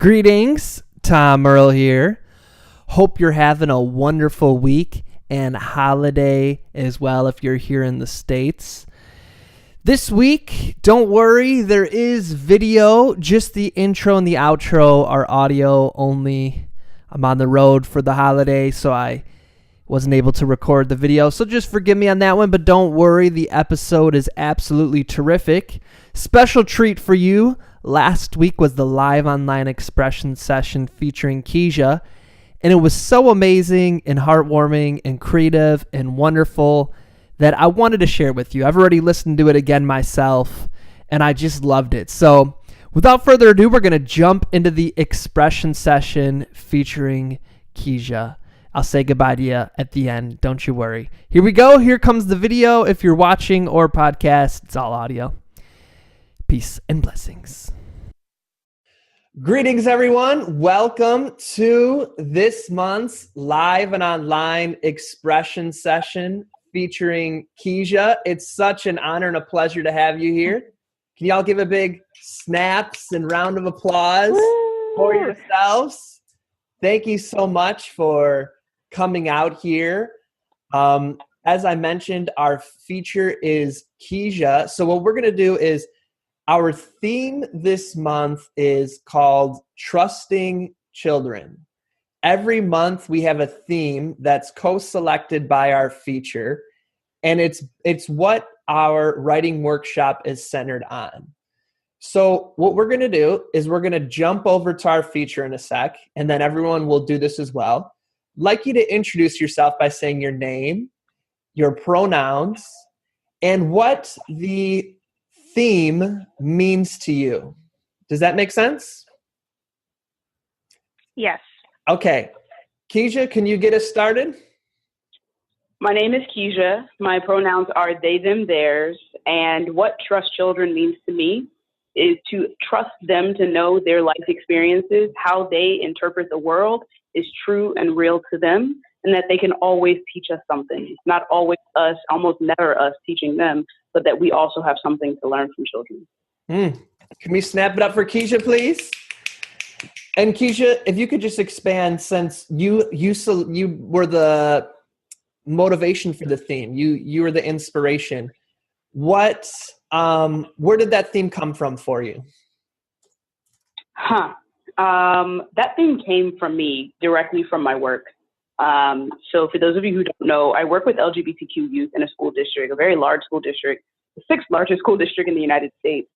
Greetings, Tom Earl here. Hope you're having a wonderful week and holiday as well if you're here in the States. This week, don't worry, there is video. Just the intro and the outro are audio only. I'm on the road for the holiday, so I wasn't able to record the video, so just forgive me on that one, but don't worry, the episode is absolutely terrific. Special treat for you. Last week was the live online expression session featuring Keisha, and it was so amazing and heartwarming and creative and wonderful that I wanted to share with you. I've already listened to it again myself, and I just loved it. So without further ado, we're going to jump into the expression session featuring Keisha. I'll say goodbye to you at the end. Don't you worry. Here we go. Here comes the video. If you're watching or podcast, it's all audio. Peace and blessings. Greetings, everyone. Welcome to this month's live and online expression session featuring Keisha. It's such an honor and a pleasure to have you here. Can y'all give a big snaps and round of applause for yourselves? Thank you so much for coming out here. As I mentioned, our feature is Keisha. So what we're going to do is our theme this month is called Trusting Children. Every month we have a theme that's co-selected by our feature, and it's what our writing workshop is centered on. So what we're going to do is we're going to jump over to our feature in a sec, and then everyone will do this as well. I'd like you to introduce yourself by saying your name, your pronouns, and what the theme means to you. Does that make sense? Yes. Okay. Keisha, can you get us started? My name is Keisha. My pronouns are they, them, theirs. And what trust children means to me is to trust them to know their life experiences, how they interpret the world is true and real to them, and that they can always teach us something. It's not always us, almost never us teaching them, but that we also have something to learn from children. Can we snap it up for Keisha, please? And Keisha, if you could just expand, since you were the motivation for the theme, you were the inspiration. Where did that theme come from for you? That theme came from me, directly from my work. So for those of you who don't know, I work with LGBTQ youth in a school district, a very large school district, the sixth largest school district in the United States.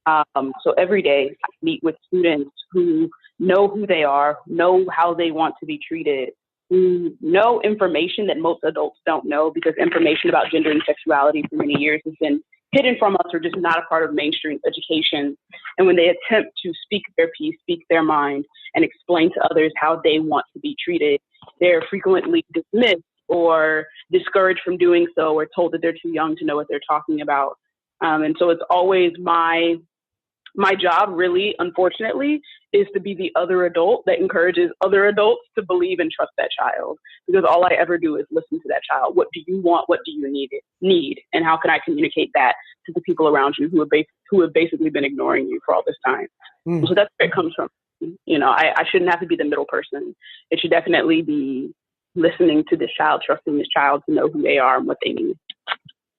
So every day I meet with students who know who they are, know how they want to be treated, who know information that most adults don't know, because information about gender and sexuality for many years has been hidden from us or just not a part of mainstream education. And when they attempt to speak their piece, speak their mind, and explain to others how they want to be treated, they're frequently dismissed or discouraged from doing so, or told that they're too young to know what they're talking about. And so it's always my job, really, unfortunately, is to be the other adult that encourages other adults to believe and trust that child. Because all I ever do is listen to that child. What do you want? What do you need? And how can I communicate that to the people around you who have basically been ignoring you for all this time? So that's where it comes from. You know, I shouldn't have to be the middle person. It should definitely be listening to this child, trusting this child to know who they are and what they need.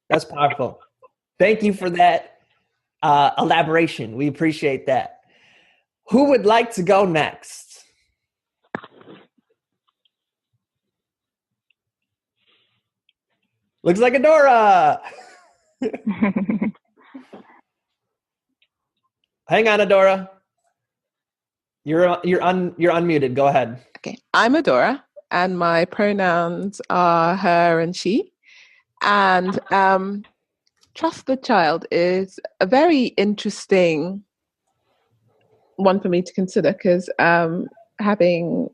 That's powerful. Thank you for that elaboration. We appreciate that. Who would like to go next? Looks like Adora. Hang on, Adora. You're unmuted. Go ahead. Okay, I'm Adora, and my pronouns are her and she. And trust the child is a very interesting one for me to consider, because having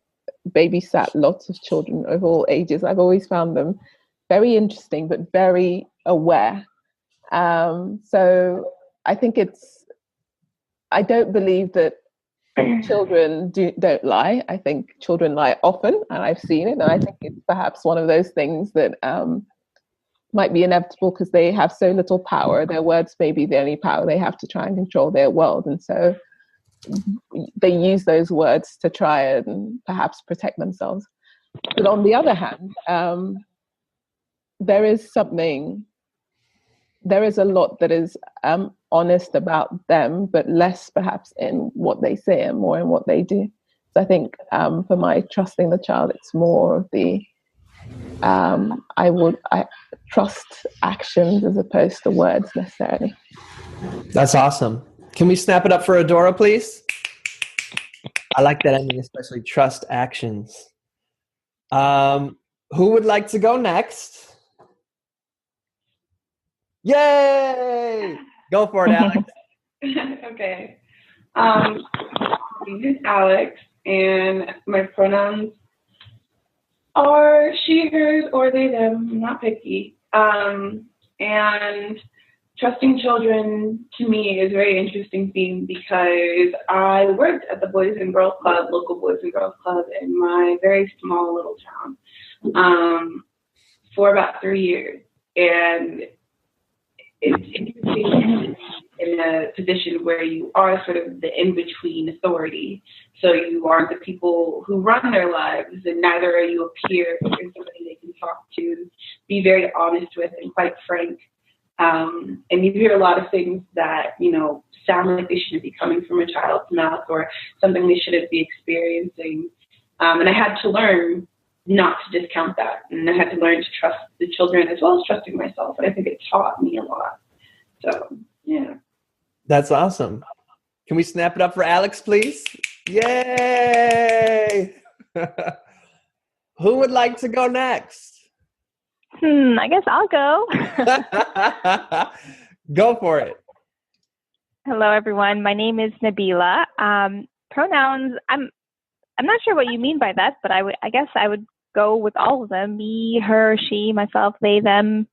babysat lots of children of all ages, I've always found them very interesting but very aware. So I think I don't believe that children don't lie. I think children lie often, and I've seen it, and I think it's perhaps one of those things that might be inevitable because they have so little power. Their words may be the only power they have to try and control their world. And so they use those words to try and perhaps protect themselves. But on the other hand, there is a lot that is honest about them, but less perhaps in what they say and more in what they do. So I think for my trusting the child, it's more of the I trust actions as opposed to words necessarily. That's awesome. Can we snap it up for Adora, please? I like that ending, especially trust actions. Who would like to go next? Yay! Go for it, Alex. Okay. My name is Alex, and my pronouns are she, hers, or they, them. I'm not picky. And trusting children to me is a very interesting theme because I worked at the Boys and Girls Club, local Boys and Girls Club in my very small little town for about 3 years. And it's interesting in a position where you are sort of the in-between authority. So you are the people who run their lives, and neither are you a peer, but you're somebody they can talk to, be very honest with, and quite frank. And you hear a lot of things that, sound like they shouldn't be coming from a child's mouth or something they shouldn't be experiencing. And I had to learn not to discount that. And I had to learn to trust the children as well as trusting myself. And I think it taught me a lot. So, yeah. That's awesome. Can we snap it up for Alex, please? Yay! Who would like to go next? I guess I'll go. Go for it. Hello, everyone. My name is Nabila. Pronouns, I'm not sure what you mean by that, but I guess I would go with all of them: me, her, she, myself, they, them.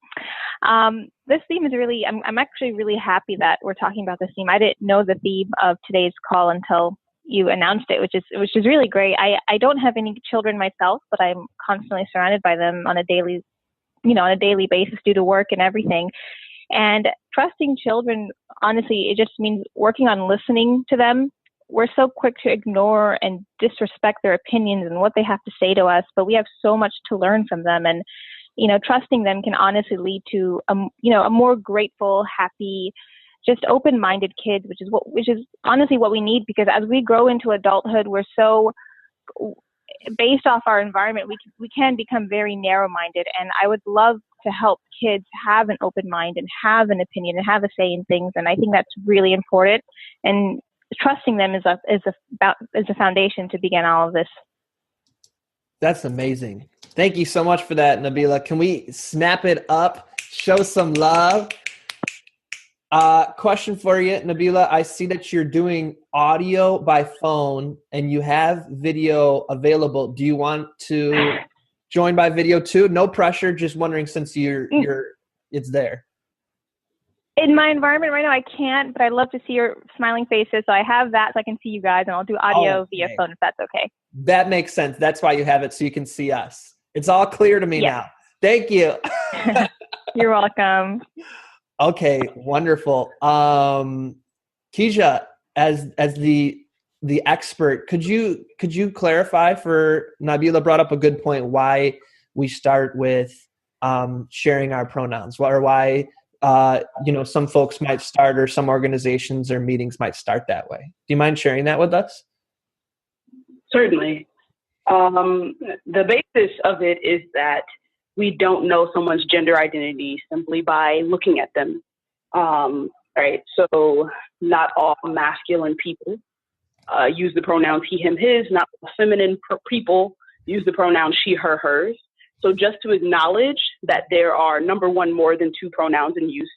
This theme is really, I'm actually really happy that we're talking about this theme. I didn't know the theme of today's call until you announced it, which is really great. I don't have any children myself, but I'm constantly surrounded by them on a daily basis due to work and everything. And trusting children, honestly, it just means working on listening to them. We're so quick to ignore and disrespect their opinions and what they have to say to us, but we have so much to learn from them. And, trusting them can honestly lead to, a more grateful, happy, just open-minded kids, which is honestly what we need, because as we grow into adulthood, we're so based off our environment, we can become very narrow-minded. And I would love to help kids have an open mind and have an opinion and have a say in things. And I think that's really important. And trusting them is a foundation to begin all of this. That's amazing. Thank you so much for that, Nabila. Can we snap it up? Show some love. Question for you, Nabila. I see that you're doing audio by phone and you have video available. Do you want to join by video too? No pressure. Just wondering, since it's there. In my environment right now, I can't, but I'd love to see your smiling faces. So I have that so I can see you guys, and I'll do audio via phone if that's okay. That makes sense. That's why you have it, so you can see us. It's all clear to me now. Thank you. You're welcome. Okay, wonderful. Keisha, as the expert, could you clarify for Nabila brought up a good point why we start with sharing our pronouns, or why some folks might start, or some organizations or meetings might start that way. Do you mind sharing that with us? Certainly. The basis of it is that we don't know someone's gender identity simply by looking at them. Right? So not all masculine people use the pronouns he, him, his. Not all feminine people use the pronouns she, her, hers. So just to acknowledge that there are, number one, more than two pronouns in use,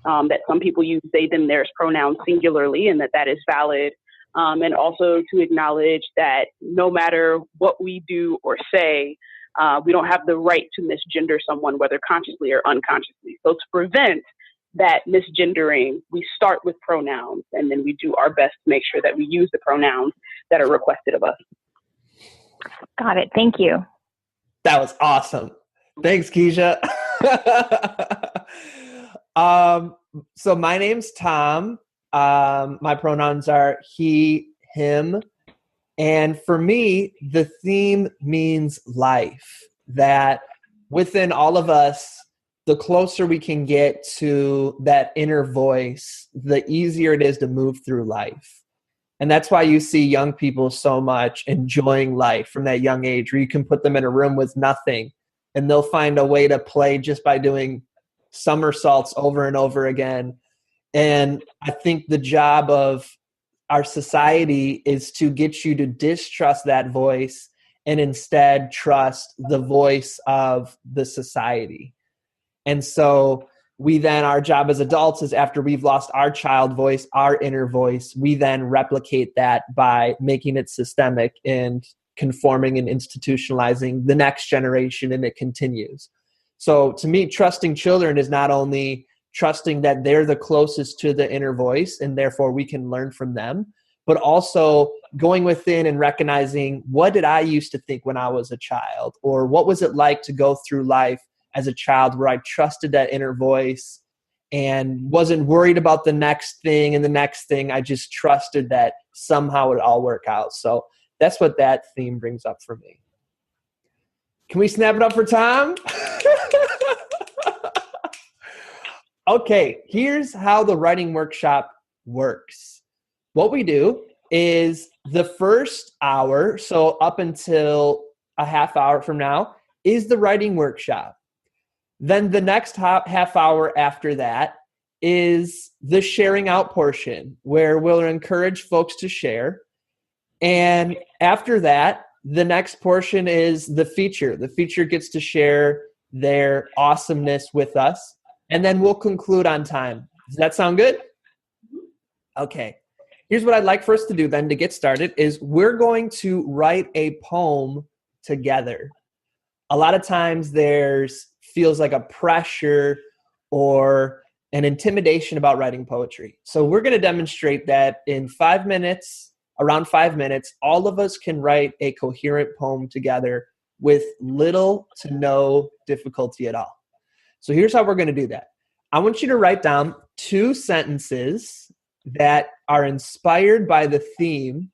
that some people use they, them, theirs pronouns singularly, and that is valid. And also to acknowledge that no matter what we do or say, we don't have the right to misgender someone, whether consciously or unconsciously. So to prevent that misgendering, we start with pronouns, and then we do our best to make sure that we use the pronouns that are requested of us. Got it. Thank you. That was awesome. Thanks, Keisha. So my name's Tom. My pronouns are he, him. And for me, the theme means life, that within all of us, the closer we can get to that inner voice, the easier it is to move through life. And that's why you see young people so much enjoying life from that young age, where you can put them in a room with nothing and they'll find a way to play just by doing somersaults over and over again. And I think the job of our society is to get you to distrust that voice and instead trust the voice of the society. And so we then, our job as adults is, after we've lost our child voice, our inner voice, we then replicate that by making it systemic and conforming and institutionalizing the next generation, and it continues. So to me, trusting children is not only trusting that they're the closest to the inner voice and therefore we can learn from them, but also going within and recognizing, what did I used to think when I was a child? Or what was it like to go through life as a child where I trusted that inner voice and wasn't worried about the next thing and the next thing. I just trusted that somehow it would all work out. So that's what that theme brings up for me. Can we snap it up for time? Okay, here's how the writing workshop works. What we do is the first hour, so up until a half hour from now, is the writing workshop. Then the next half hour after that is the sharing out portion, where we'll encourage folks to share. And after that, the next portion is the feature. The feature gets to share their awesomeness with us. And then we'll conclude on time. Does that sound good? Okay. Here's what I'd like for us to do then to get started is we're going to write a poem together. A lot of times feels like a pressure or an intimidation about writing poetry. So we're going to demonstrate that in 5 minutes, around 5 minutes, all of us can write a coherent poem together with little to no difficulty at all. So here's how we're going to do that. I want you to write down 2 sentences that are inspired by the theme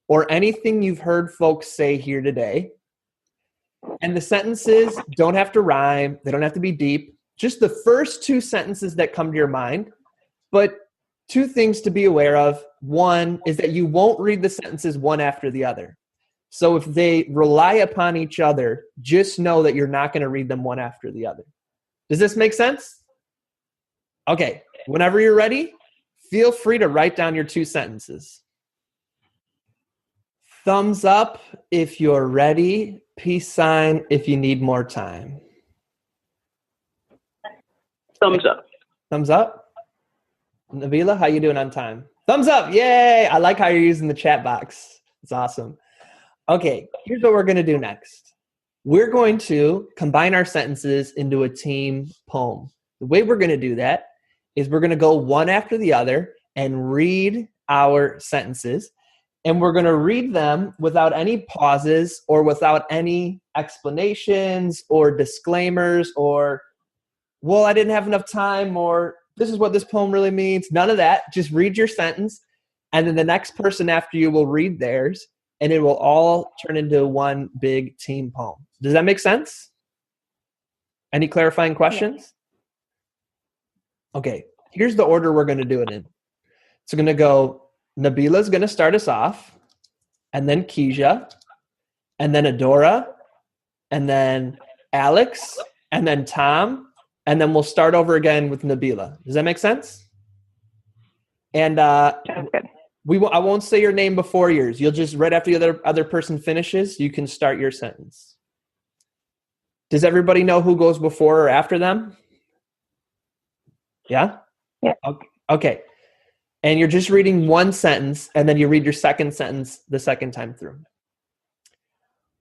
or anything you've heard folks say here today. And the sentences don't have to rhyme. They don't have to be deep. Just the first 2 sentences that come to your mind. But 2 things to be aware of. One is that you won't read the sentences one after the other. So if they rely upon each other, just know that you're not going to read them one after the other. Does this make sense? Okay. Whenever you're ready, feel free to write down your 2 sentences. Thumbs up if you're ready. Peace sign if you need more time. Thumbs up. Thumbs up. Nabila, how you doing on time? Thumbs up. Yay. I like how you're using the chat box. It's awesome. Okay, here's what we're going to do next. We're going to combine our sentences into a team poem. The way we're going to do that is we're going to go one after the other and read our sentences. And we're going to read them without any pauses or without any explanations or disclaimers or, well, I didn't have enough time, or this is what this poem really means. None of that. Just read your sentence. And then the next person after you will read theirs, and it will all turn into one big team poem. Does that make sense? Any clarifying questions? Yeah. Okay, here's the order we're going to do it in. It's going to go, Nabila's going to start us off, and then Keisha, and then Adora, and then Alex, and then Tom, and then we'll start over again with Nabila. Does that make sense? And Sounds good. I won't say your name before yours. You'll just, right after the other person finishes, you can start your sentence. Does everybody know who goes before or after them? Yeah? Yeah. Okay. And you're just reading one sentence, and then you read your second sentence the second time through.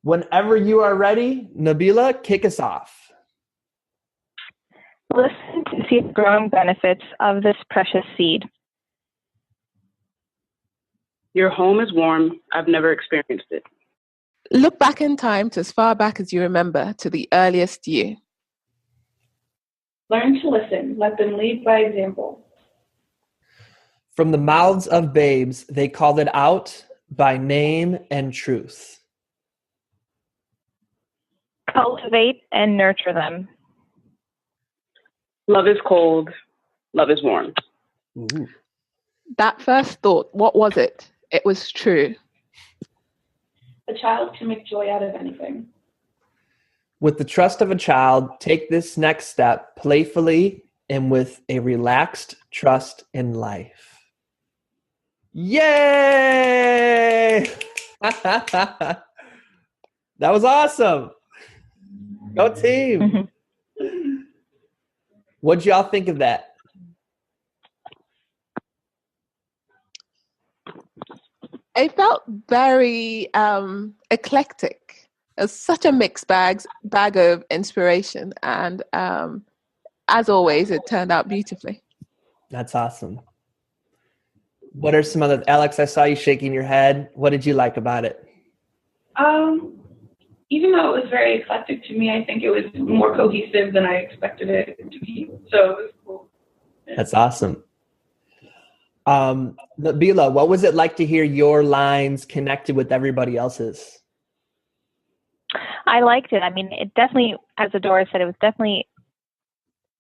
Whenever you are ready, Nabila, kick us off. Listen to see the growing benefits of this precious seed. Your home is warm. I've never experienced it. Look back in time to as far back as you remember, to the earliest you. Learn to listen. Let them lead by example. From the mouths of babes, they called it out. by name and truth? Cultivate and nurture them. Love is cold. Love is warm. Ooh. That first thought, what was it? It was true. A child can make joy out of anything. With the trust of a child, take this next step playfully and with a relaxed trust in life. Yay! That was awesome. Go team. What'd y'all think of that? It felt very eclectic. It's such a mixed bag of inspiration, and as always, it turned out beautifully. That's awesome. What are some other, Alex, I saw you shaking your head. What did you like about it? Even though it was very eclectic to me, I think it was more cohesive than I expected it to be. So it was cool. That's awesome. Nabila, what was it like to hear your lines connected with everybody else's? I liked it. I mean, it definitely, as Adora said, it was definitely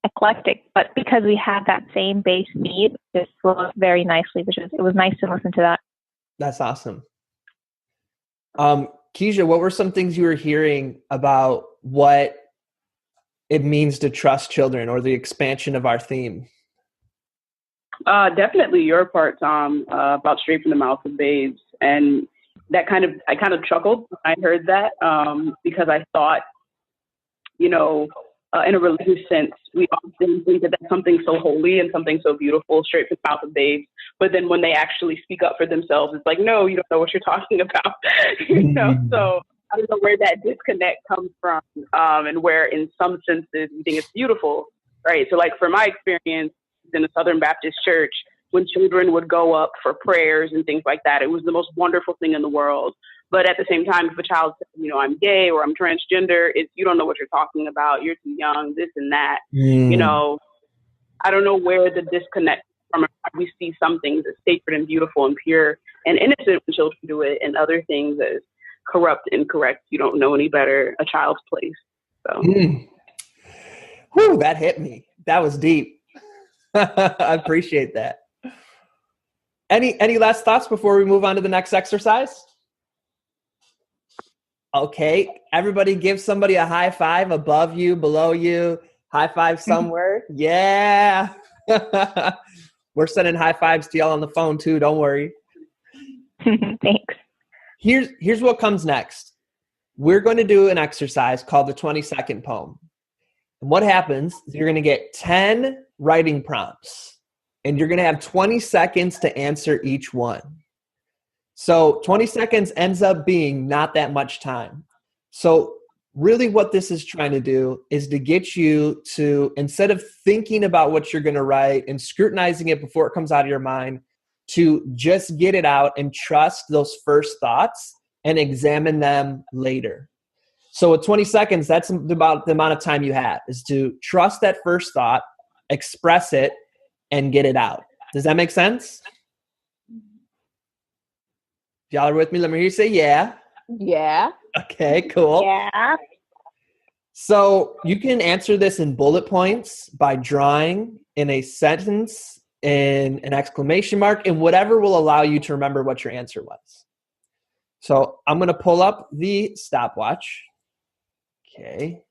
eclectic, but because we had that same base beat, it flowed very nicely, it was nice to listen to that. That's awesome. Keisha, what were some things you were hearing about what it means to trust children or the expansion of our theme? Definitely your part, Tom, about straight from the mouth of babes. And I kind of chuckled when I heard that because I thought, in a religious sense, we often think that that's something so holy and something so beautiful, straight from the mouth of babes. But then when they actually speak up for themselves, it's like, no, you don't know what you're talking about. So I don't know where that disconnect comes from, and where in some senses we think it's beautiful, right? So like for my experience in the Southern Baptist Church, when children would go up for prayers and things like that, it was the most wonderful thing in the world. But at the same time, if a child says, I'm gay or I'm transgender, you don't know what you're talking about. You're too young, this and that. I don't know where the disconnect from. We see some things as sacred and beautiful and pure and innocent when children do it, and other things as corrupt, incorrect. You don't know any better. A child's place. So, Whew, that hit me. That was deep. I appreciate that. Any last thoughts before we move on to the next exercise? Okay, everybody give somebody a high five above you, below you, high five somewhere. Yeah. We're sending high fives to y'all on the phone too, don't worry. Thanks. Here's what comes next. We're going to do an exercise called the 20-second poem. And what happens is you're going to get 10 writing prompts, and you're going to have 20 seconds to answer each one. So 20 seconds ends up being not that much time. So really what this is trying to do is to get you to, instead of thinking about what you're going to write and scrutinizing it before it comes out of your mind, to just get it out and trust those first thoughts and examine them later. So with 20 seconds, that's about the amount of time you have, is to trust that first thought, express it, and get it out. Does that make sense? Y'all are with me? Let me hear you say yeah. Yeah. Okay, cool. Yeah. So you can answer this in bullet points by drawing in a sentence, in an exclamation mark, and whatever will allow you to remember what your answer was. So I'm going to pull up the stopwatch. Okay.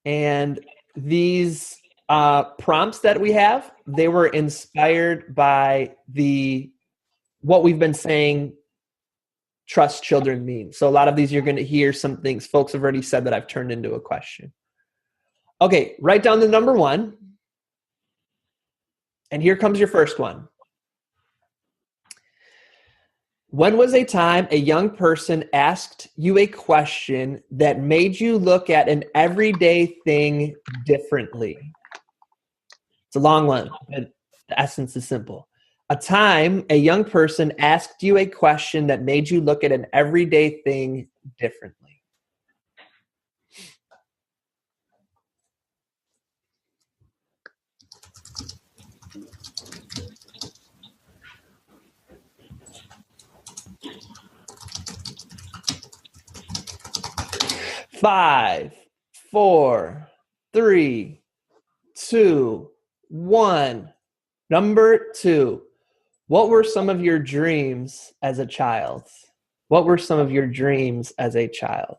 And these prompts that we have, they were inspired by what we've been saying trust children means. So a lot of these, you're going to hear some things folks have already said that I've turned into a question. Okay, write down the number 1. And here comes your first one. When was a time a young person asked you a question that made you look at an everyday thing differently? It's a long one, but the essence is simple. A time a young person asked you a question that made you look at an everyday thing differently. 5, 4, 3, 2, 1. Number 2. What were some of your dreams as a child? What were some of your dreams as a child?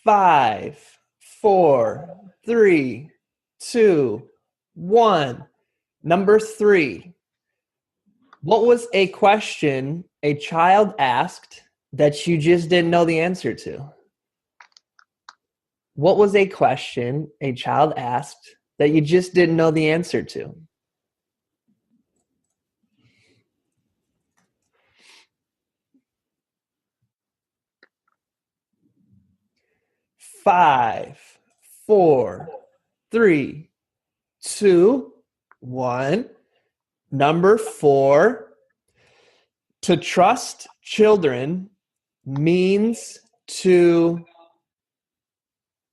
Five, 4, 3, 2, 1. Number 3. What was a question a child asked that you just didn't know the answer to? What was a question a child asked that you just didn't know the answer to? Five, 4, 3, 2, 1. Number 4. To trust children means to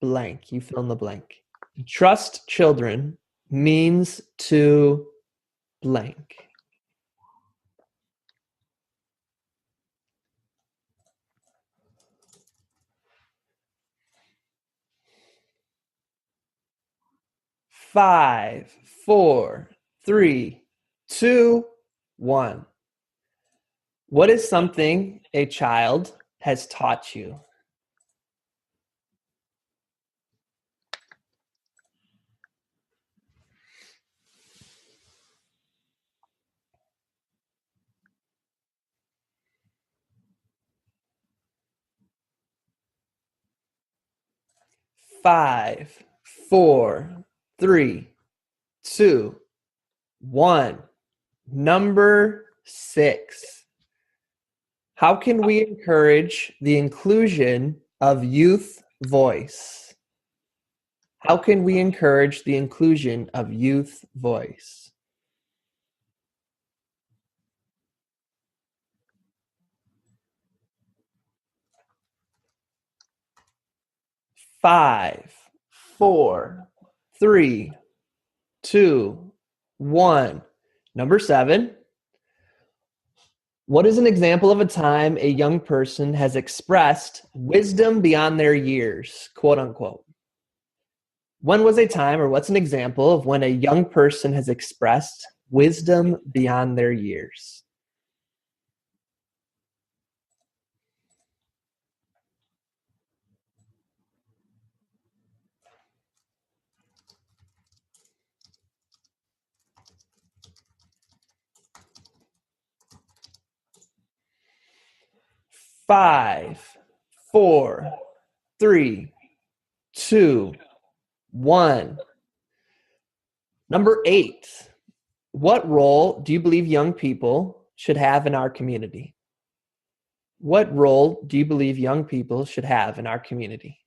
blank. You fill in the blank. Trust children means to blank. Five, 4, 3, 2, 1. What is something a child has taught you? Five, 4, 3, 2, 1. Number 6. How can we encourage the inclusion of youth voice? How can we encourage the inclusion of youth voice? Five, 4, 3, 2, 1. Number 7. What is an example of a time a young person has expressed wisdom beyond their years, quote unquote? When was a time, or what's an example of when a young person has expressed wisdom beyond their years? Five, 4, 3, 2, 1. Number 8. What role do you believe young people should have in our community? What role do you believe young people should have in our community?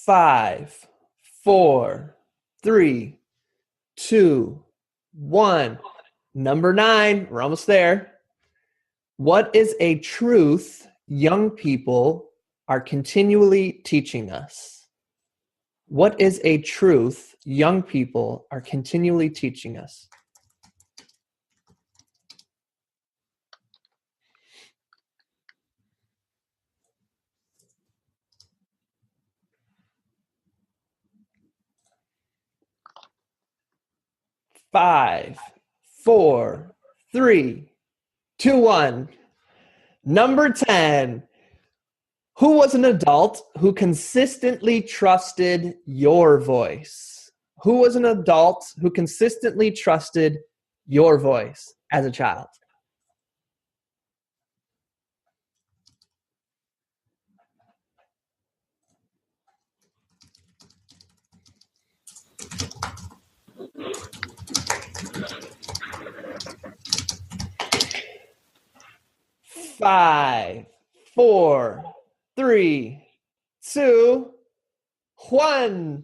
Five, 4, 3, 2, 1. Number 9. We're almost there. What is a truth young people are continually teaching us? What is a truth young people are continually teaching us? Five, 4, 3, 2, 1. Number 10. Who was an adult who consistently trusted your voice? Who was an adult who consistently trusted your voice as a child? 5, 4, 3, 2, 1.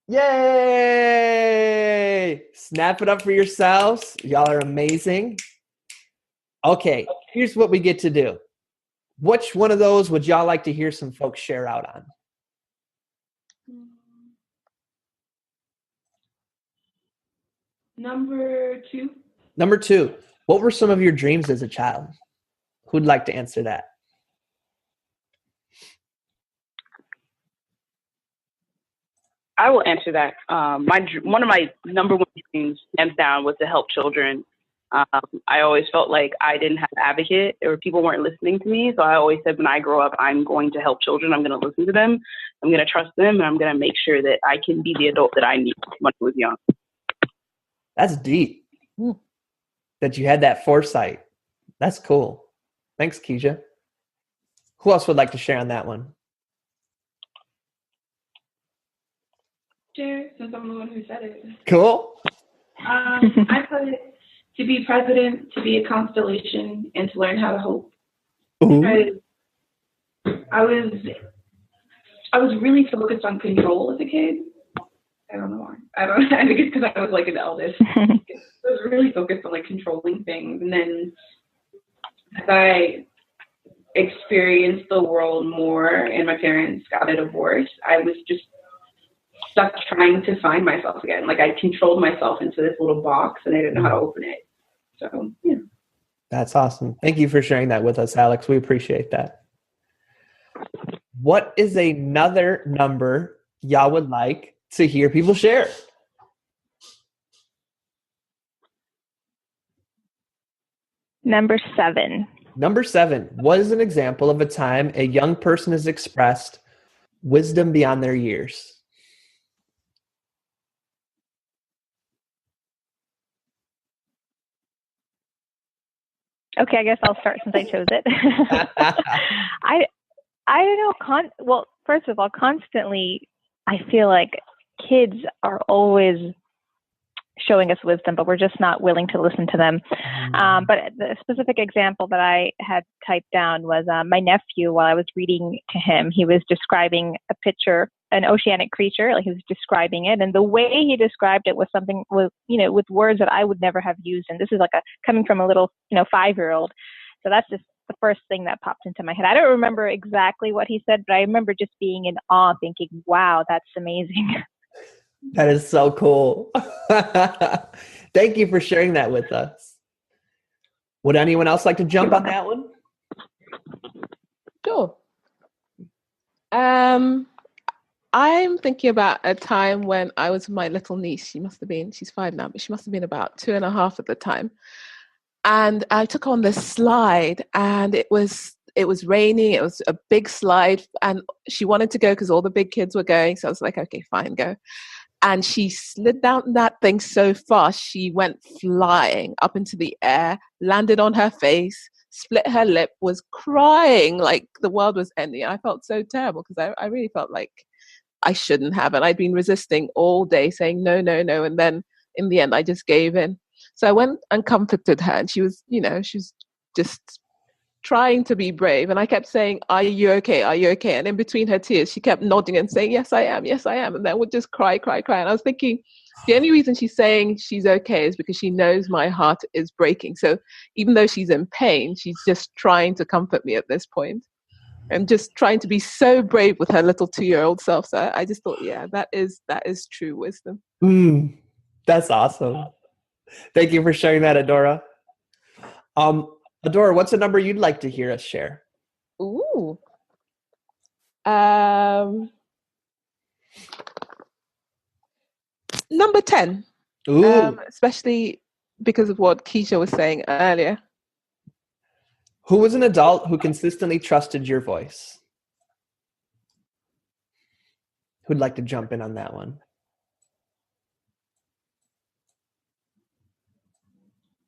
Yay! Snap it up for yourselves. Y'all are amazing. Okay, here's what we get to do. Which one of those would y'all like to hear some folks share out on? Number 2. Number 2, what were some of your dreams as a child? Who'd like to answer that? I will answer that. One of my number one dreams, hands down, was to help children. I always felt like I didn't have an advocate or people weren't listening to me. So I always said, when I grow up, I'm going to help children. I'm going to listen to them. I'm going to trust them. And I'm going to make sure that I can be the adult that I need when I was young. That's deep. That you had that foresight. That's cool. Thanks, Keisha. Who else would like to share on that one? Share, since I'm the one who said it. Cool. I put to be president, to be a constellation, and to learn how to hope. Because I was really focused on control as a kid. I don't know why. I think it's because I was like an eldest. I was really focused on like controlling things, and then as I experienced the world more, and my parents got a divorce, I was just stuck trying to find myself again. Like I controlled myself into this little box, and I didn't know how to open it. So yeah. That's awesome. Thank you for sharing that with us, Alex. We appreciate that. What is another number y'all would like to hear people share? Number 7. Number 7. What is an example of a time a young person has expressed wisdom beyond their years? Okay, I guess I'll start since I chose it. I don't know. Well, first of all, constantly, I feel like kids are always showing us wisdom, but we're just not willing to listen to them. But the specific example that I had typed down was my nephew. While I was reading to him, he was describing a picture, an oceanic creature. Like he was describing it, and the way he described it was something with words that I would never have used. And this is like coming from a little 5-year-old. So that's just the first thing that popped into my head. I don't remember exactly what he said, but I remember just being in awe, thinking, "Wow, that's amazing." That is so cool. Thank you for sharing that with us. Would anyone else like to jump on that one? Sure. I'm thinking about a time when I was with my little niece. She's 5 now, but she must have been about 2.5 at the time. And I took her on this slide, and it was raining. It was a big slide, and she wanted to go because all the big kids were going. So I was like, okay, fine, go. And she slid down that thing so fast, she went flying up into the air, landed on her face, split her lip, was crying like the world was ending. I felt so terrible because I really felt like I shouldn't have. And I'd been resisting all day, saying no, no, no. And then in the end, I just gave in. So I went and comforted her, and she was just trying to be brave. And I kept saying, "Are you okay? Are you okay?" And in between her tears, she kept nodding and saying, "Yes, I am. Yes, I am." And then would just cry. And I was thinking, the only reason she's saying she's okay is because she knows my heart is breaking. So even though she's in pain, she's just trying to comfort me at this point, and just trying to be so brave with her little 2-year-old self. So I just thought, yeah, that is true wisdom. That's awesome. Thank you for sharing that, Adora. Adora, what's a number you'd like to hear us share? Ooh. Number 10. Ooh. Especially because of what Keisha was saying earlier. Who was an adult who consistently trusted your voice? Who'd like to jump in on that one?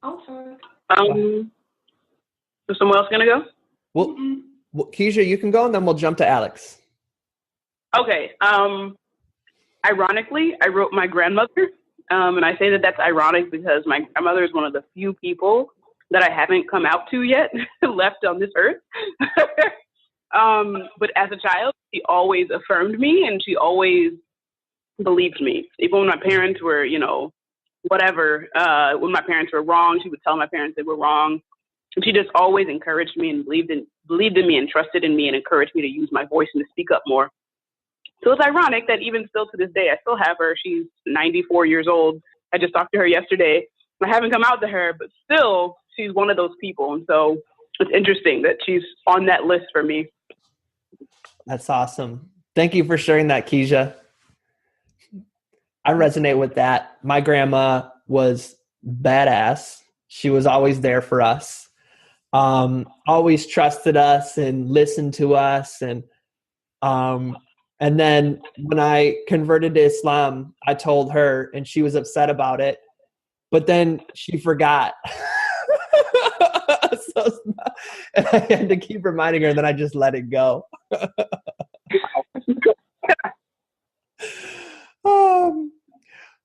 I'll talk. Is someone else gonna go? Well, Keisha, you can go, and then we'll jump to Alex. Okay. Ironically, I wrote my grandmother, and I say that that's ironic because my grandmother is one of the few people that I haven't come out to yet left on this earth. But as a child, she always affirmed me and she always believed me. Even when my parents were, whatever, when my parents were wrong, she would tell my parents they were wrong. And she just always encouraged me and believed in me and trusted in me and encouraged me to use my voice and to speak up more. So it's ironic that even still to this day, I still have her. She's 94 years old. I just talked to her yesterday. I haven't come out to her, but still, she's one of those people. And so it's interesting that she's on that list for me. That's awesome. Thank you for sharing that, Keisha. I resonate with that. My grandma was badass. She was always there for us. Always trusted us and listened to us. And then when I converted to Islam, I told her and she was upset about it, but then she forgot. And I had to keep reminding her, and then I just let it go.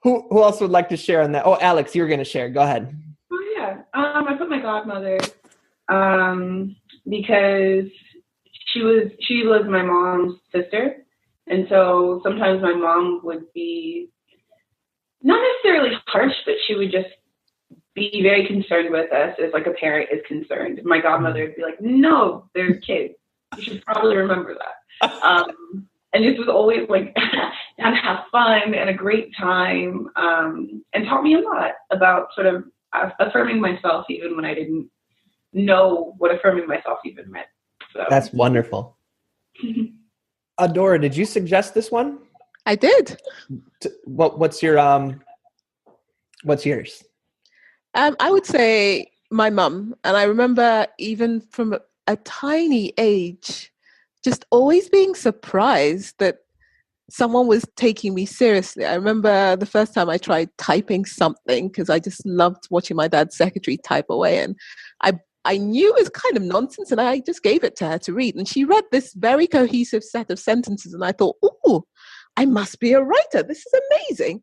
Who else would like to share on that? Oh, Alex, you were going to share. Go ahead. Oh, yeah. I put my godmother because she was my mom's sister. And so sometimes my mom would be not necessarily harsh, but she would just be very concerned with us as like a parent is concerned. My godmother would be like, no, they're kids. You should probably remember that. And this was always like, and have fun and a great time, and taught me a lot about sort of affirming myself even when I didn't know what affirming myself even meant. So. That's wonderful. Adora, did you suggest this one? I did. What's your what's yours? I would say my mum. And I remember even from a tiny age, just always being surprised that someone was taking me seriously. I remember the first time I tried typing something because I just loved watching my dad's secretary type away. And I knew it was kind of nonsense and I just gave it to her to read. And she read this very cohesive set of sentences and I thought, ooh, I must be a writer. This is amazing.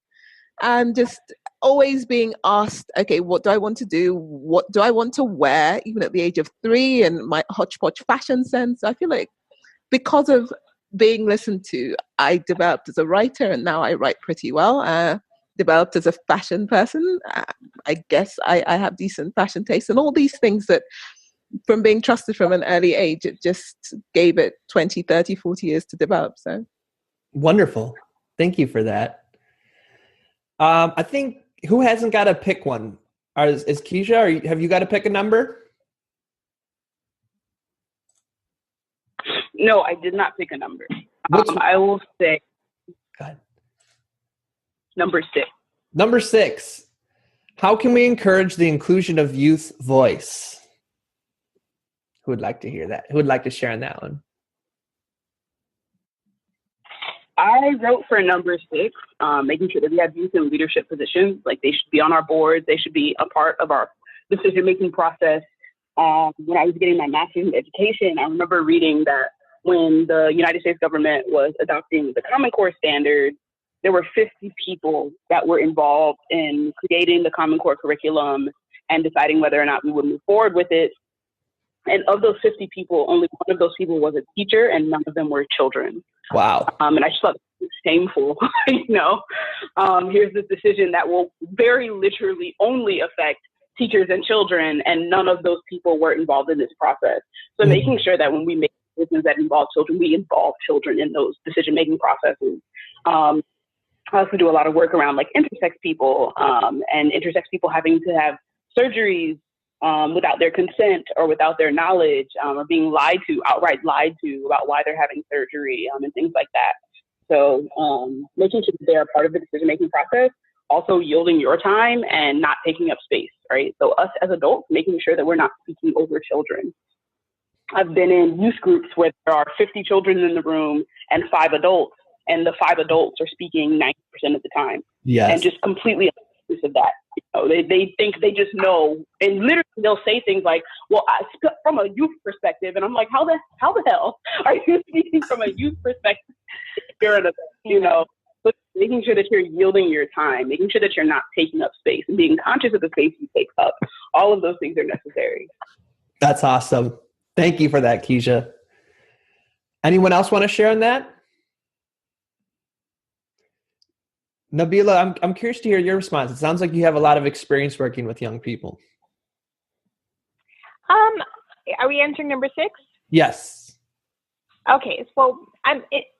And just always being asked, okay, what do I want to do? What do I want to wear? Even at the age of 3 and my hodgepodge fashion sense, I feel like because of being listened to, I developed as a writer and now I write pretty well. Developed as a fashion person. I guess I have decent fashion taste and all these things that from being trusted from an early age, it just gave it 20, 30, 40 years to develop. So wonderful. Thank you for that. I think who hasn't got to pick one? Is Keisha, have you got to pick a number? No, I did not pick a number. I will say number 6. Number 6. How can we encourage the inclusion of youth voice? Who would like to hear that? Who would like to share on that one? I wrote for number 6, making sure that we have youth in leadership positions. Like they should be on our boards. They should be a part of our decision-making process. When I was getting my master's in education, I remember reading that when the United States government was adopting the Common Core standard, there were 50 people that were involved in creating the Common Core curriculum and deciding whether or not we would move forward with it. And of those 50 people, only one of those people was a teacher and none of them were children. Wow. And I just thought it was shameful, here's this decision that will very literally only affect teachers and children, and none of those people were involved in this process. So making sure that when we make decisions that involve children, we involve children in those decision-making processes. I also do a lot of work around like intersex people and intersex people having to have surgeries without their consent or without their knowledge, or being outright lied to about why they're having surgery and things like that. So making sure that they're a part of the decision-making process, also yielding your time and not taking up space, right? So us as adults, making sure that we're not speaking over children. I've been in youth groups where there are 50 children in the room and 5 adults, and the 5 adults are speaking 90% of the time. Yes. And just completely unconscious of that. They think they just know, and literally they'll say things like, well, I speak from a youth perspective, and I'm like, how the hell are you speaking from a youth perspective? But making sure that you're yielding your time, making sure that you're not taking up space and being conscious of the space you take up all of those things are necessary. That's awesome. Thank you for that, Keisha. Anyone else want to share on that? Nabila, I'm curious to hear your response. It sounds like you have a lot of experience working with young people. Are we answering number 6? Yes. Okay. So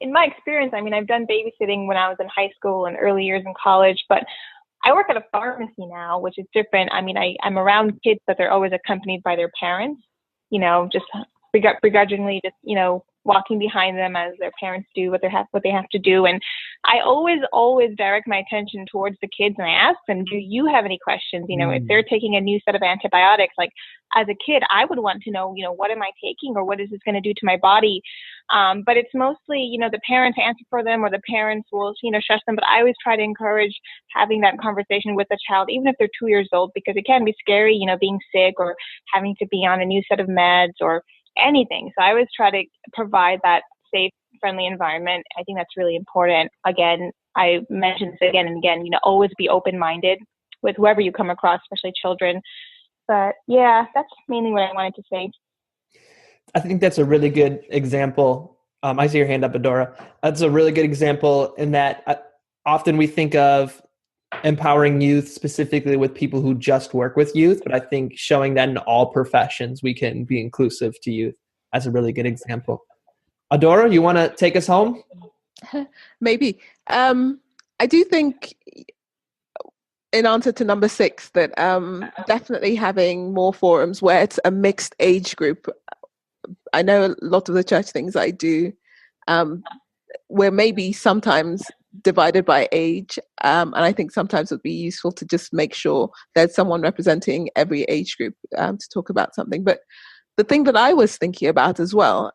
in my experience, I mean, I've done babysitting when I was in high school and early years in college, but I work at a pharmacy now, which is different. I mean, I'm around kids, but they're always accompanied by their parents, just begrudgingly, just, walking behind them as their parents do what they have to do. And I always direct my attention towards the kids, and I ask them, do you have any questions? If they're taking a new set of antibiotics, like as a kid, I would want to know, what am I taking, or what is this going to do to my body? But it's mostly, the parents answer for them, or the parents will, shush them. But I always try to encourage having that conversation with the child, even if they're 2 years old, because it can be scary, being sick or having to be on a new set of meds or anything. So I always try to provide that safe, friendly environment. I think that's really important. Again, I mentioned this again and again, always be open-minded with whoever you come across, especially children. But yeah, that's mainly what I wanted to say. I think that's a really good example. I see your hand up, Adora. That's a really good example in that often we think of empowering youth specifically with people who just work with youth, but I think showing that in all professions we can be inclusive to youth. That's a really good example. Adora, you want to take us home? Maybe. I do think, in answer to number 6, that definitely having more forums where it's a mixed age group. I know a lot of the church things I do, where maybe sometimes divided by age, and I think sometimes it would be useful to just make sure there's someone representing every age group to talk about something. But the thing that I was thinking about as well,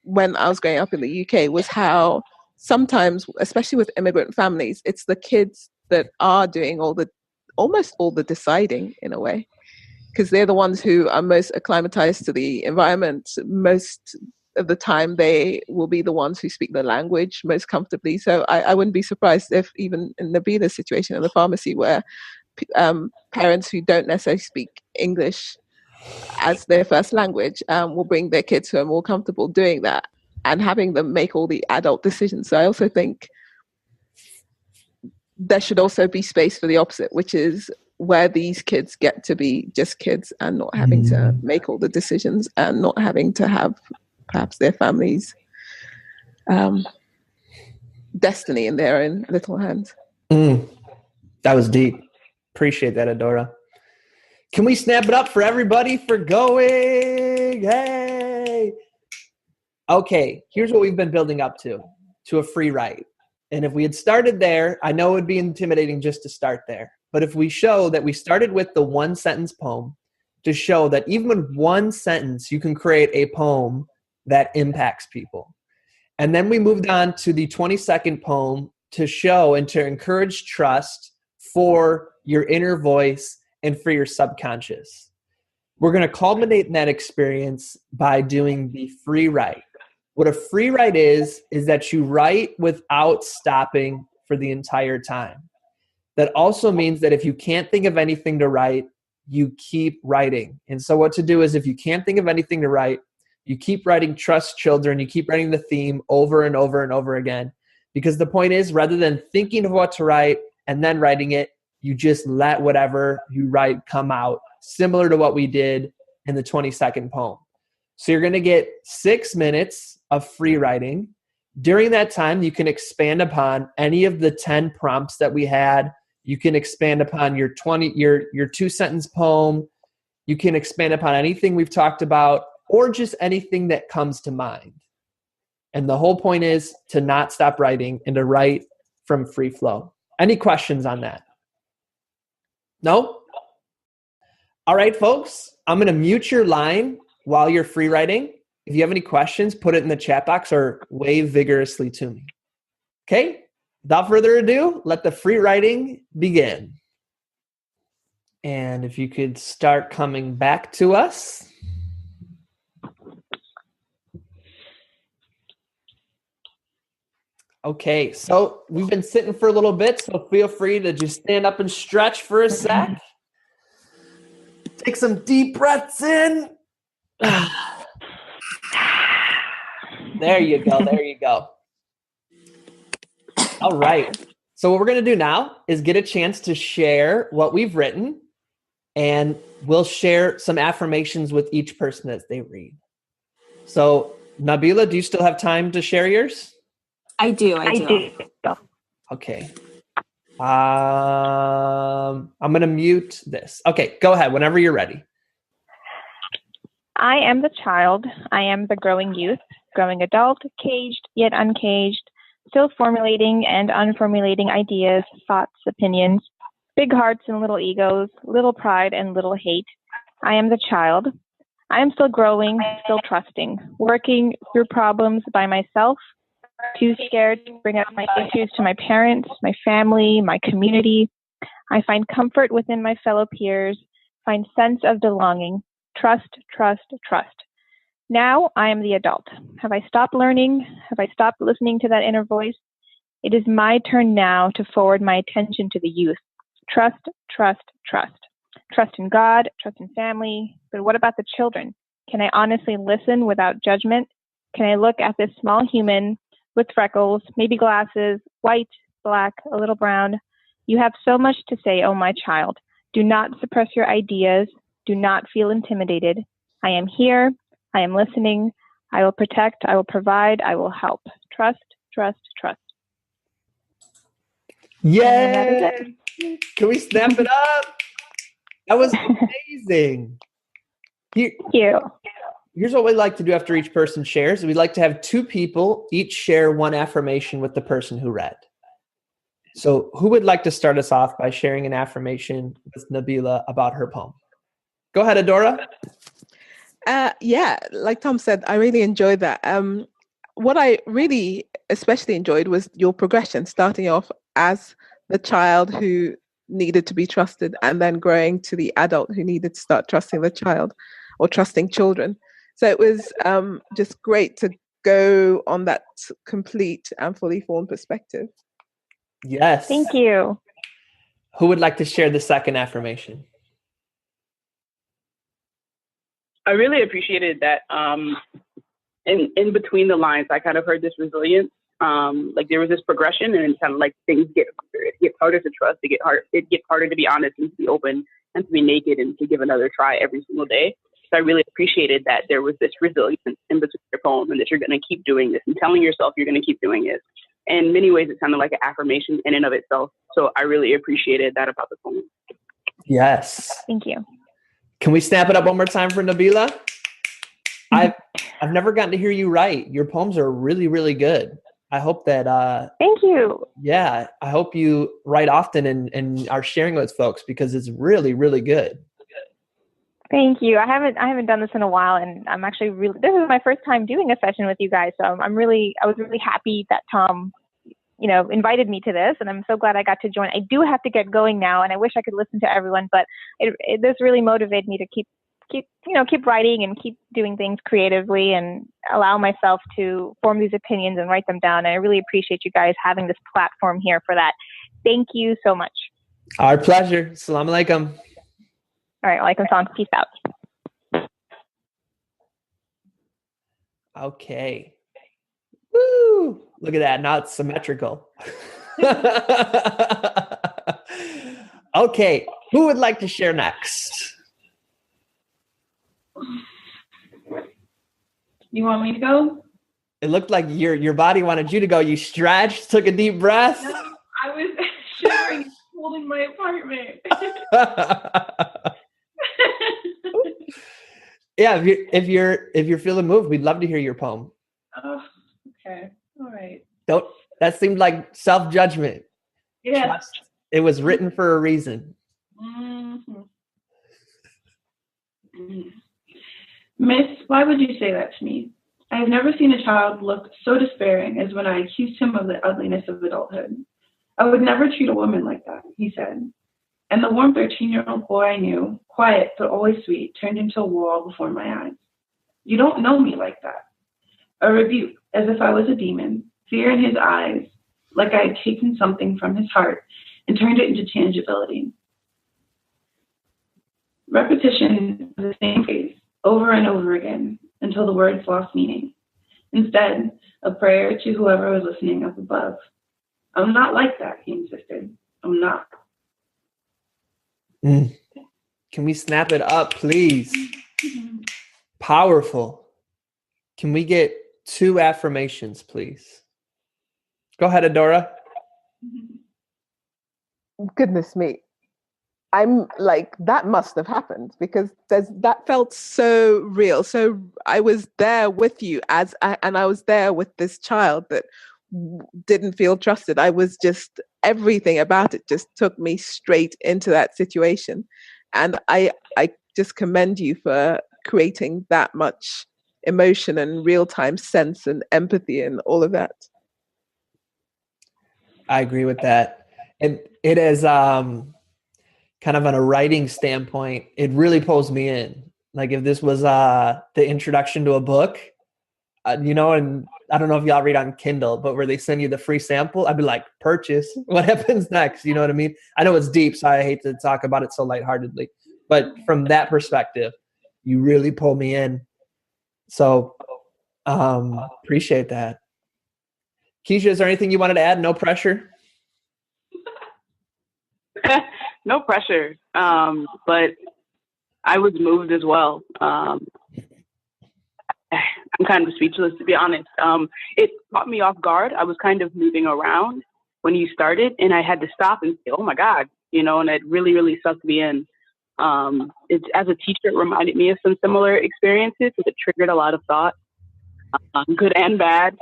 when I was growing up in the UK, was how sometimes, especially with immigrant families, it's the kids that are doing almost all the deciding in a way, because they're the ones who are most acclimatized to the environment. Most of the time they will be the ones who speak the language most comfortably. So I wouldn't be surprised if even in Nabila's situation in the pharmacy, where parents who don't necessarily speak English as their first language will bring their kids who are more comfortable doing that and having them make all the adult decisions. So I also think there should also be space for the opposite, which is where these kids get to be just kids and not having to make all the decisions and not having to have perhaps their family's destiny in their own little hands. That was deep. Appreciate that, Adora. Can we snap it up for everybody for going? Hey! Okay, here's what we've been building up to a free write. And if we had started there, I know it would be intimidating just to start there. But if we show that we started with the 1-sentence poem, to show that even with 1 sentence, you can create a poem that impacts people. And then we moved on to the 20-second poem to show and to encourage trust for your inner voice and for your subconscious. We're going to culminate in that experience by doing the free write. What a free write is that you write without stopping for the entire time. That also means that if you can't think of anything to write, you keep writing. And so what to do is, if you can't think of anything to write, you keep writing trust children, you keep writing the theme over and over and over again. Because the point is, rather than thinking of what to write and then writing it, you just let whatever you write come out, similar to what we did in the 20-second poem. So you're going to get 6 minutes of free writing. During that time, you can expand upon any of the 10 prompts that we had. You can expand upon your 2-sentence poem. You can expand upon anything we've talked about, or just anything that comes to mind. And the whole point is to not stop writing and to write from free flow. Any questions on that? No? All right, folks, I'm going to mute your line while you're free writing. If you have any questions, put it in the chat box or wave vigorously to me. Okay? Without further ado, let the free writing begin. And if you could start coming back to us. Okay, so we've been sitting for a little bit, so feel free to just stand up and stretch for a sec. Take some deep breaths in. There you go. There you go. All right. So what we're going to do now is get a chance to share what we've written, and we'll share some affirmations with each person as they read. So Nabila, do you still have time to share yours? I do. Okay. I'm going to mute this. Okay, go ahead whenever you're ready. I am the child. I am the growing youth, growing adult, caged yet uncaged, still formulating and unformulating ideas, thoughts, opinions, big hearts and little egos, little pride and little hate. I am the child. I am still growing, still trusting, working through problems by myself, too scared to bring up my issues to my parents, my family, my community. I find comfort within my fellow peers, find sense of belonging, trust, trust, trust. Now I am the adult. Have I stopped learning? Have I stopped listening to that inner voice? It is my turn now to forward my attention to the youth. Trust, trust, trust. Trust in God, trust in family. But what about the children? Can I honestly listen without judgment? Can I look at this small human with freckles, maybe glasses, white, black, a little brown? You have so much to say, oh my child. Do not suppress your ideas. Do not feel intimidated. I am here. I am listening. I will protect. I will provide. I will help. Trust, trust, trust. Yay! Can we snap it up? That was amazing. Thank you. Here's what we like to do after each person shares. We'd like to have two people each share one affirmation with the person who read. So who would like to start us off by sharing an affirmation with Nabila about her poem? Go ahead, Adora. Yeah, like Tom said, I really enjoyed that. What I really especially enjoyed was your progression, starting off as the child who needed to be trusted and then growing to the adult who needed to start trusting the child or trusting children. So it was just great to go on that complete and fully formed perspective. Yes. Thank you. Who would like to share the second affirmation? I really appreciated that in between the lines, I kind of heard this resilience. Like there was this progression, and kind of like things get harder. It gets harder to trust. It gets harder to be honest and to be open and to be naked and to give another try every single day. So I really appreciated that there was this resilience in between your poem, and that you're going to keep doing this and telling yourself you're going to keep doing it. In many ways, it sounded like an affirmation in and of itself. So I really appreciated that about the poem. Yes. Thank you. Can we snap it up one more time for Nabila? I've never gotten to hear you write. Your poems are really, really good. I hope that Thank you. Yeah, I hope you write often and are sharing with folks, because it's really, really good. Thank you. I haven't done this in a while, and I'm actually this is my first time doing a session with you guys. So I was really happy that Tom, invited me to this, and I'm so glad I got to join. I do have to get going now, and I wish I could listen to everyone, but this really motivated me to keep writing and keep doing things creatively and allow myself to form these opinions and write them down. And I really appreciate you guys having this platform here for that. Thank you so much. Our pleasure. Assalamu alaikum. All right. Alaikum salam. Peace out. Okay. Woo! Look at that. Now it's symmetrical. Okay. Who would like to share next? You want me to go? It looked like your body wanted you to go. You stretched, took a deep breath. No, I was shivering and cold in my apartment. Yeah, if you're feeling moved, we'd love to hear your poem. Oh, okay. All right. That seemed like self-judgment. Yeah. Trust. It was written for a reason. Mm-hmm. Miss, why would you say that to me? I have never seen a child look so despairing as when I accused him of the ugliness of adulthood. I would never treat a woman like that, he said. And the warm 13-year-old boy I knew, quiet but always sweet, turned into a wall before my eyes. You don't know me like that. A rebuke, as if I was a demon, fear in his eyes, like I had taken something from his heart and turned it into tangibility. repetition of the same phrase over and over again until the words lost meaning. Instead, a prayer to whoever was listening up above. I'm not like that, he insisted. I'm not. Can we snap it up, please? Powerful. Can we get 2 affirmations, please? Go ahead, Adora. Goodness me. I'm like, that must have happened because that felt so real. So I was there with you and I was there with this child that didn't feel trusted. I was just, everything about it just took me straight into that situation. And I just commend you for creating that much emotion and real-time sense and empathy and all of that. I agree with that. And it is kind of on a writing standpoint, it really pulls me in. Like if this was the introduction to a book, and I don't know if y'all read on Kindle, but where they send you the free sample, I'd be like, purchase. What happens next? You know what I mean? I know it's deep, so I hate to talk about it so lightheartedly. But from that perspective, you really pull me in. So appreciate that. Keisha, is there anything you wanted to add? No pressure. No pressure. But I was moved as well. I'm kind of speechless, to be honest. It caught me off guard. I was kind of moving around when you started, and I had to stop and say, oh my God, and it really, really sucked me in. As a teacher, it reminded me of some similar experiences. It triggered a lot of thought, good and bad,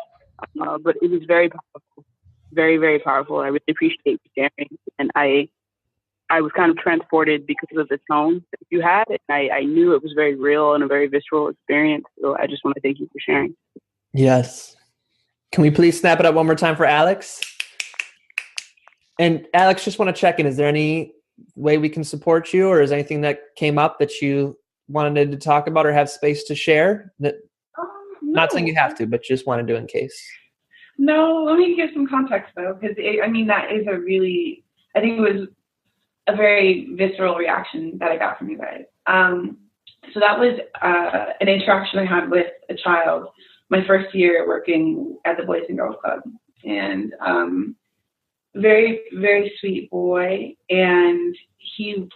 but it was very powerful, very, very powerful. I really appreciate you sharing, and I was kind of transported because of the tone that you had, and I knew it was very real and a very visceral experience. So I just want to thank you for sharing. Yes. Can we please snap it up one more time for Alex? And Alex, just want to check in. Is there any way we can support you, or is anything that came up that you wanted to talk about or have space to share? That not saying you have to, but just wanted to in case. No, let me give some context though, because that is I think it was a very visceral reaction that I got from you guys. So that was an interaction I had with a child my first year working at the Boys and Girls Club, and very, very sweet boy. And he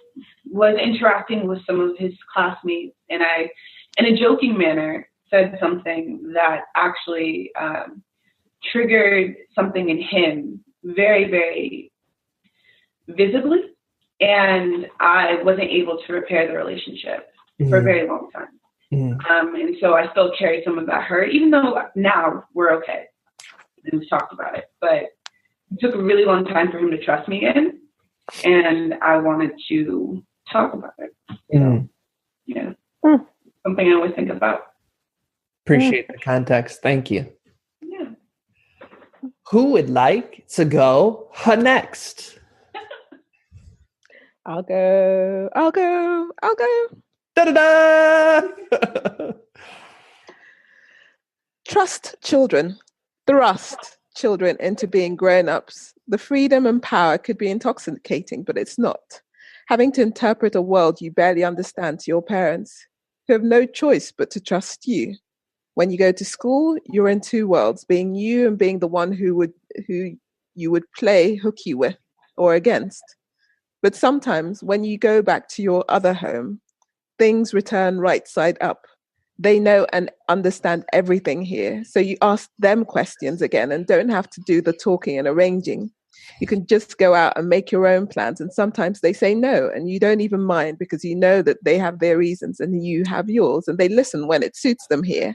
was interacting with some of his classmates, and I, in a joking manner, said something that actually triggered something in him very, very visibly. And I wasn't able to repair the relationship for a very long time. And so I still carry some of that hurt, even though now we're okay. And we've talked about it. But it took a really long time for him to trust me again. And I wanted to talk about it. So, something I always think about. Appreciate the context. Thank you. Yeah. Who would like to go next? I'll go. Da-da-da! Trust children. Thrust children into being grown-ups. The freedom and power could be intoxicating, but it's not. Having to interpret a world you barely understand to your parents, who have no choice but to trust you. When you go to school, you're in 2 worlds, being you and being the one who you would play hooky with or against. But sometimes when you go back to your other home, things return right side up. They know and understand everything here. So you ask them questions again and don't have to do the talking and arranging. You can just go out and make your own plans. And sometimes they say no, and you don't even mind because you know that they have their reasons and you have yours, and they listen when it suits them here.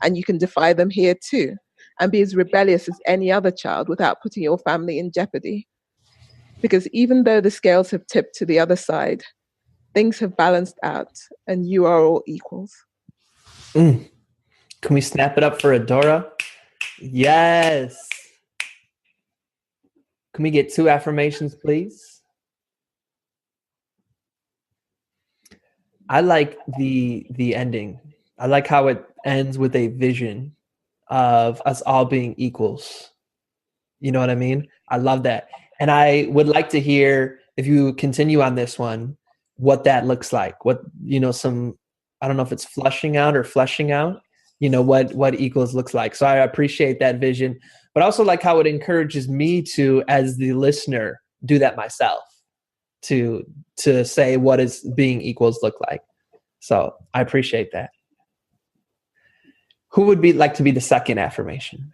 And you can defy them here too, and be as rebellious as any other child without putting your family in jeopardy. Because even though the scales have tipped to the other side, things have balanced out and you are all equals. Can we snap it up for Adora? Yes. Can we get 2 affirmations, please? I like the ending. I like how it ends with a vision of us all being equals. You know what I mean? I love that. And I would like to hear, if you continue on this one, what that looks like, what, I don't know if it's flushing out or fleshing out, what equals looks like. So I appreciate that vision, but also like how it encourages me to, as the listener, do that myself, to say what is being equals look like. So I appreciate that. Who would like to be the second affirmation?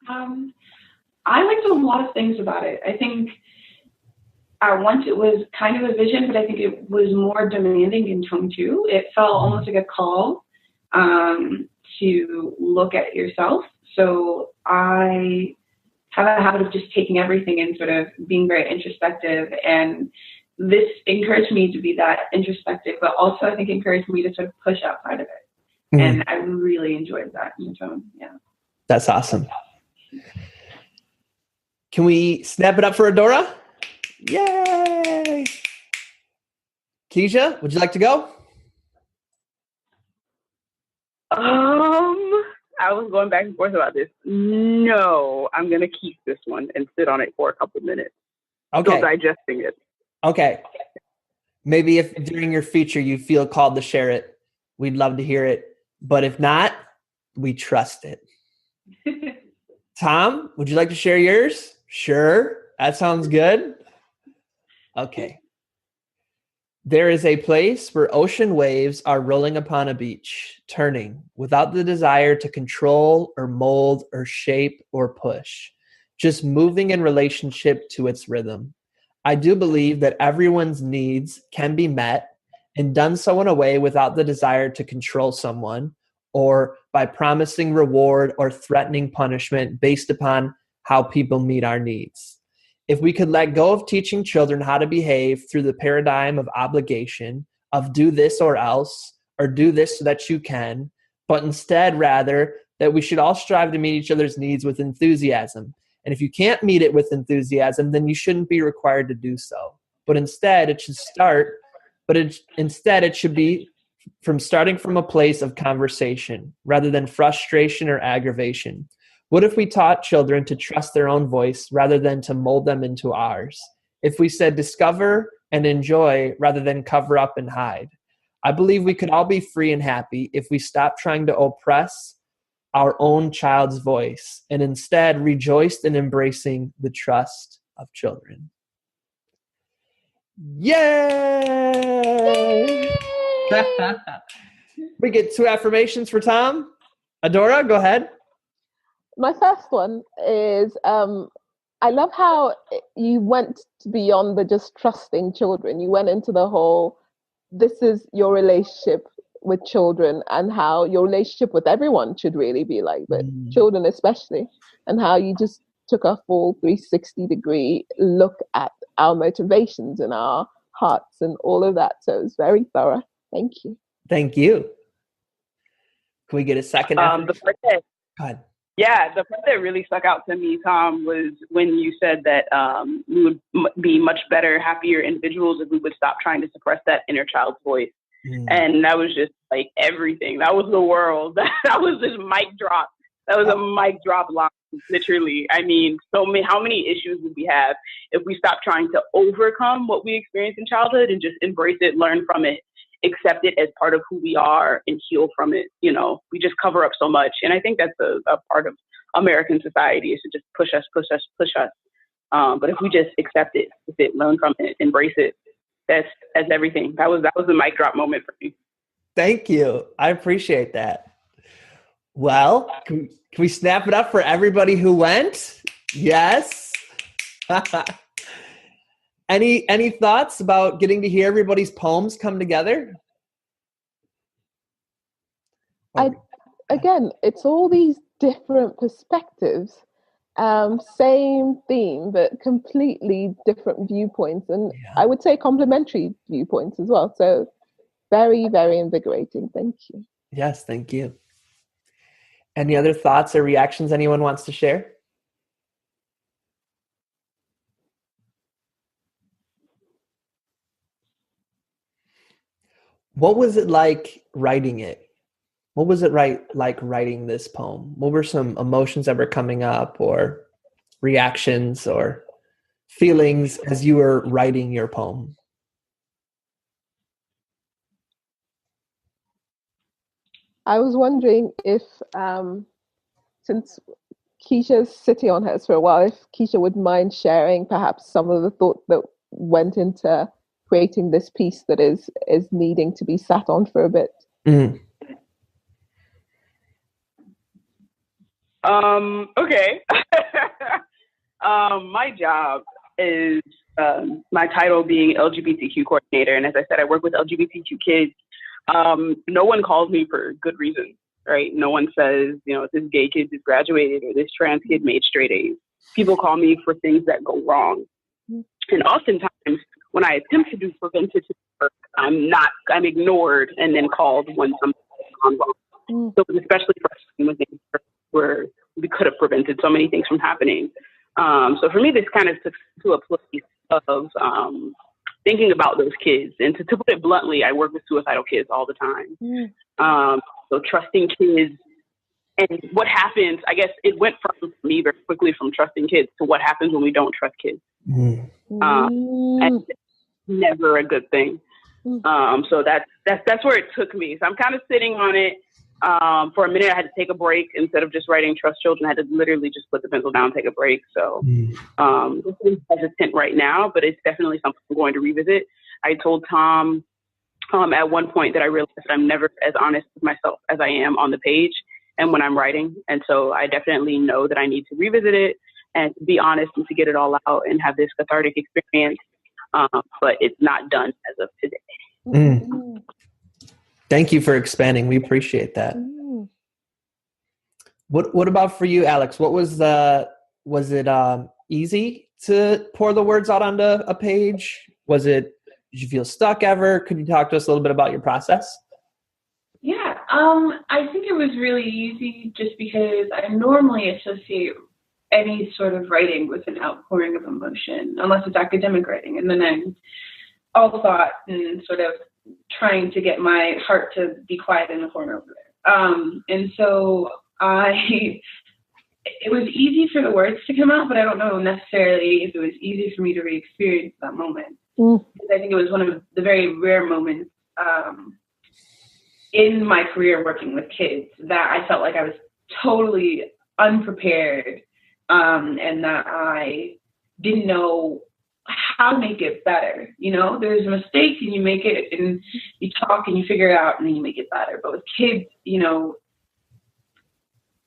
I liked a lot of things about it. I think once it was kind of a vision, but I think it was more demanding in tone too. It felt almost like a call to look at yourself. So I have a habit of just taking everything and sort of being very introspective. And this encouraged me to be that introspective, but also I think encouraged me to sort of push outside of it. Mm-hmm. And I really enjoyed that in tone. Yeah. That's awesome. Can we snap it up for Adora? Yay! Keisha, would you like to go? I was going back and forth about this. No, I'm going to keep this one and sit on it for a couple minutes. Okay. Still digesting it. Okay. Maybe if during your feature you feel called to share it, we'd love to hear it. But if not, we trust it. Tom, would you like to share yours? Sure. That sounds good. Okay. There is a place where ocean waves are rolling upon a beach, turning without the desire to control or mold or shape or push, just moving in relationship to its rhythm. I do believe that everyone's needs can be met and done so in a way without the desire to control someone or by promising reward or threatening punishment based upon how people meet our needs. If we could let go of teaching children how to behave through the paradigm of obligation, of do this or else, or do this so that you can, but instead rather that we should all strive to meet each other's needs with enthusiasm. And if you can't meet it with enthusiasm, then you shouldn't be required to do so. But instead it should be from starting from a place of conversation rather than frustration or aggravation. What if we taught children to trust their own voice rather than to mold them into ours? If we said discover and enjoy rather than cover up and hide? I believe we could all be free and happy if we stopped trying to oppress our own child's voice and instead rejoiced in embracing the trust of children. Yay! We get 2 affirmations for Tom. Adora, go ahead. My first one is I love how you went beyond the just trusting children. You went into the whole, this is your relationship with children and how your relationship with everyone should really be like, but children especially, and how you just took a full 360-degree look at our motivations and our hearts and all of that. So it was very thorough. Thank you. Thank you. Can we get a second? The part that, go ahead. Yeah, the part that really stuck out to me, Tom, was when you said that we would be much better, happier individuals if we would stop trying to suppress that inner child's voice. And that was just like everything. That was the world. That was just mic drop. That was a mic drop line, literally. I mean, how many issues would we have if we stopped trying to overcome what we experienced in childhood and just embrace it, learn from it, accept it as part of who we are and heal from it. We just cover up so much. And I think that's a part of American society, is to just push us. But if we just accept it, learn from it, embrace it, that's everything. That was the mic drop moment for me. Thank you. I appreciate that. Well, can we snap it up for everybody who went? Yes. Any thoughts about getting to hear everybody's poems come together? Again, it's all these different perspectives, same theme, but completely different viewpoints. And I would say complementary viewpoints as well. So very, very invigorating. Thank you. Yes, thank you. Any other thoughts or reactions anyone wants to share? What was it like writing it? What was it like writing this poem? What were some emotions that were coming up, or reactions or feelings as you were writing your poem? I was wondering if, since Keisha's sitting on hers for a while, if Keisha would mind sharing perhaps some of the thought that went into creating this piece that is needing to be sat on for a bit. Mm. Okay. My job is my title being LGBTQ coordinator, and as I said, I work with LGBTQ kids. No one calls me for good reasons, right? No one says, this gay kid just graduated or this trans kid made straight A's. People call me for things that go wrong. And oftentimes, when I attempt to do preventative work, I'm ignored and then called when something's gone wrong. So especially frustrating when things where we could have prevented so many things from happening. So for me, this kind of took to a place of thinking about those kids. And to put it bluntly, I work with suicidal kids all the time. So trusting kids and what happens, I guess it went from me very quickly from trusting kids to what happens when we don't trust kids. And it's never a good thing. So that's where it took me. So I'm kind of sitting on it. For a minute, I had to take a break. Instead of just writing Trust Children, I had to literally just put the pencil down, take a break. So I'm hesitant right now, but it's definitely something I'm going to revisit. I told Tom at one point that I realized that I'm never as honest with myself as I am on the page and when I'm writing. And so I definitely know that I need to revisit it and to be honest and to get it all out and have this cathartic experience. But it's not done as of today. Thank you for expanding. We appreciate that. What about for you, Alex? What was it easy to pour the words out onto a page? Did you feel stuck ever? Could you talk to us a little bit about your process? Yeah, I think it was really easy just because I normally associate any sort of writing with an outpouring of emotion, unless it's academic writing. And then I'm all thought and sort of trying to get my heart to be quiet in the corner over there. And so it was easy for the words to come out, but I don't know necessarily if it was easy for me to re-experience that moment. Because I think it was one of the very rare moments in my career working with kids that I felt like I was totally unprepared and that I didn't know how to make it better. There's a mistake and you make it and you talk and you figure it out and then you make it better. But with kids,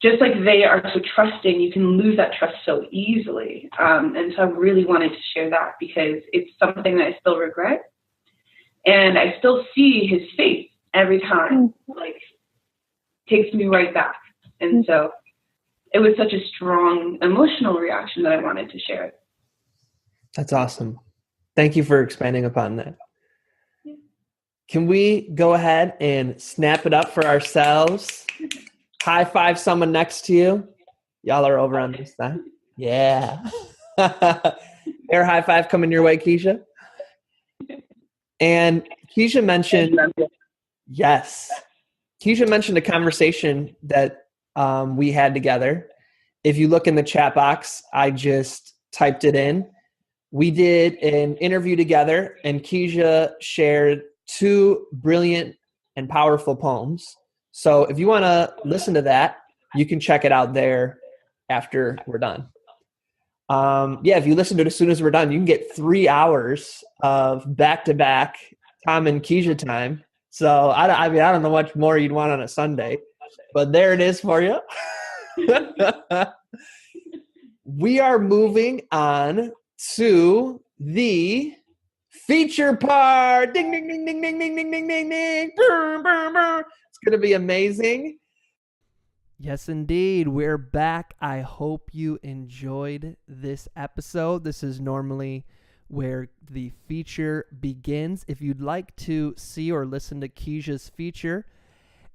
just like they are so trusting, you can lose that trust so easily. And so I really wanted to share that because it's something that I still regret. And I still see his face every time, like takes me right back. And so it was such a strong emotional reaction that I wanted to share it. That's awesome. Thank you for expanding upon that. Yeah. Can we go ahead and snap it up for ourselves? High five someone next to you. Y'all are over on this side. Yeah. Air high five coming your way, Keisha. And Keisha mentioned, yes. Keisha mentioned a conversation that we had together. If you look in the chat box, I just typed it in. We did an interview together, and Keisha shared 2 brilliant and powerful poems. So if you want to listen to that, you can check it out there after we're done. If you listen to it as soon as we're done, you can get 3 hours of back-to-back Tom and Keisha time. So I don't know much more you'd want on a Sunday, but there it is for you. We are moving on to the feature part. Ding, ding, ding, ding, ding, ding, ding, ding, ding, ding. Brr, brr, brr. It's going to be amazing. Yes, indeed. We're back. I hope you enjoyed this episode. This is normally where the feature begins. If you'd like to see or listen to Keisha's feature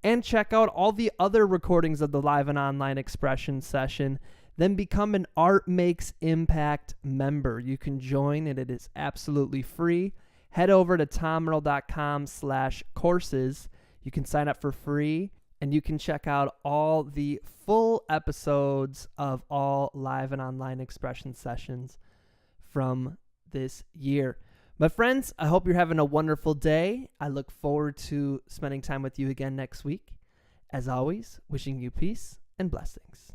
and check out all the other recordings of the live and online expression session, then become an Art Makes Impact member. You can join and it is absolutely free. Head over to tommerl.com/courses. You can sign up for free and you can check out all the full episodes of all live and online expression sessions from this year. My friends, I hope you're having a wonderful day. I look forward to spending time with you again next week. As always, wishing you peace and blessings.